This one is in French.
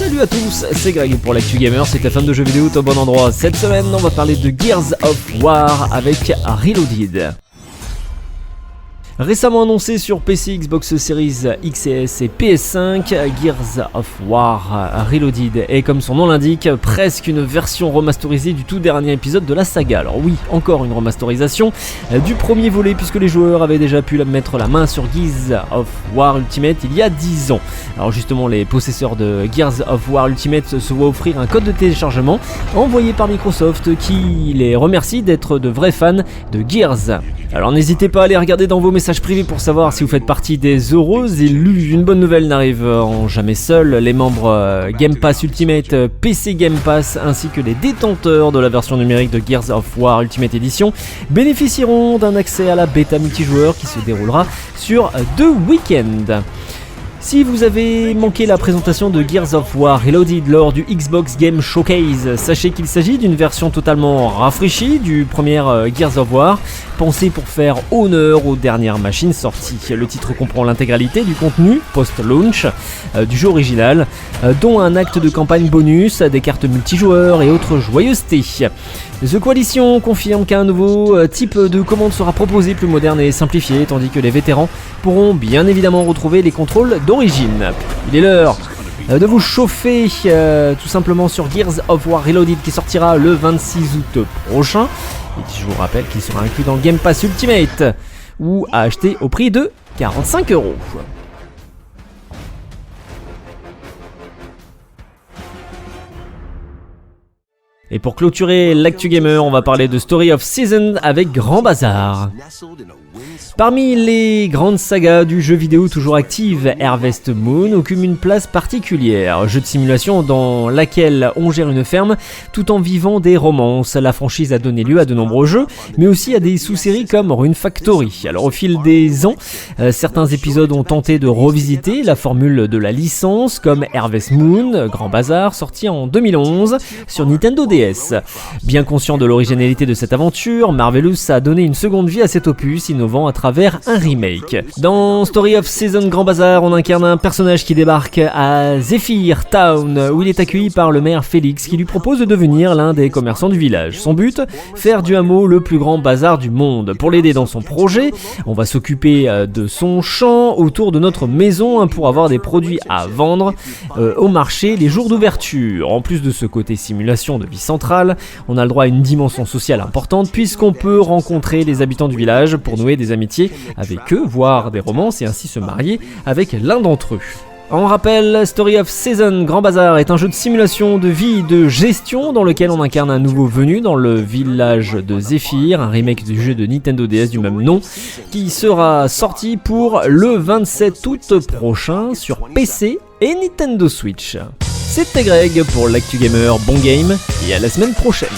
Salut à tous, c'est Greg pour l'Actu Gamer, c'est ta fan de jeux vidéo au bon endroit. Cette semaine, on va parler de Gears of War avec Reloaded. Récemment annoncé sur PC, Xbox Series XS et PS5, Gears of War Reloaded est, comme son nom l'indique, presque une version remasterisée du tout dernier épisode de la saga. Alors oui, encore une remasterisation du premier volet, puisque les joueurs avaient déjà pu mettre la main sur Gears of War Ultimate il y a 10 ans. Alors justement, les possesseurs de Gears of War Ultimate se voient offrir un code de téléchargement envoyé par Microsoft qui les remercie d'être de vrais fans de Gears. Alors n'hésitez pas à aller regarder dans vos messages privés pour savoir si vous faites partie des heureux élus. Une bonne nouvelle n'arrive en jamais seul. Les membres Game Pass Ultimate, PC Game Pass ainsi que les détenteurs de la version numérique de Gears of War Ultimate Edition bénéficieront d'un accès à la bêta multijoueur qui se déroulera sur 2 week-ends. Si vous avez manqué la présentation de Gears of War Reloaded lors du Xbox Game Showcase, sachez qu'il s'agit d'une version totalement rafraîchie du premier Gears of War, pensée pour faire honneur aux dernières machines sorties. Le titre comprend l'intégralité du contenu post-launch du jeu original, dont un acte de campagne bonus, des cartes multijoueurs et autres joyeusetés. The Coalition confirme qu'un nouveau type de commande sera proposé, plus moderne et simplifié, tandis que les vétérans pourront bien évidemment retrouver les contrôles d'origine. Il est l'heure de vous chauffer tout simplement sur Gears of War Reloaded qui sortira le 26 août prochain. Et je vous rappelle qu'il sera inclus dans Game Pass Ultimate ou à acheter au prix de 45€. Et pour clôturer l'Actu Gamer, on va parler de Story of Season avec Grand Bazar. Parmi les grandes sagas du jeu vidéo toujours active, Harvest Moon occupe une place particulière. Jeu de simulation dans laquelle on gère une ferme tout en vivant des romances. La franchise a donné lieu à de nombreux jeux, mais aussi à des sous-séries comme Rune Factory. Alors au fil des ans, certains épisodes ont tenté de revisiter la formule de la licence, comme Harvest Moon, Grand Bazar, sorti en 2011 sur Nintendo DS. Bien conscient de l'originalité de cette aventure, Marvelous a donné une seconde vie à cet opus, innovant à travers un remake. Dans Story of Season Grand Bazar, on incarne un personnage qui débarque à Zephyr Town, où il est accueilli par le maire Félix, qui lui propose de devenir l'un des commerçants du village. Son but, faire du hameau le plus grand bazar du monde. Pour l'aider dans son projet, on va s'occuper de son champ autour de notre maison pour avoir des produits à vendre au marché les jours d'ouverture. En plus de ce côté simulation de vie centrale, on a le droit à une dimension sociale importante puisqu'on peut rencontrer les habitants du village pour nouer des amitiés avec eux, voire des romances et ainsi se marier avec l'un d'entre eux. On rappelle, Story of Season Grand Bazar est un jeu de simulation de vie et de gestion dans lequel on incarne un nouveau venu dans le village de Zephyr, un remake du jeu de Nintendo DS du même nom, qui sera sorti pour le 27 août prochain sur PC et Nintendo Switch. C'était Greg pour l'Actu Gamer, bon game et à la semaine prochaine.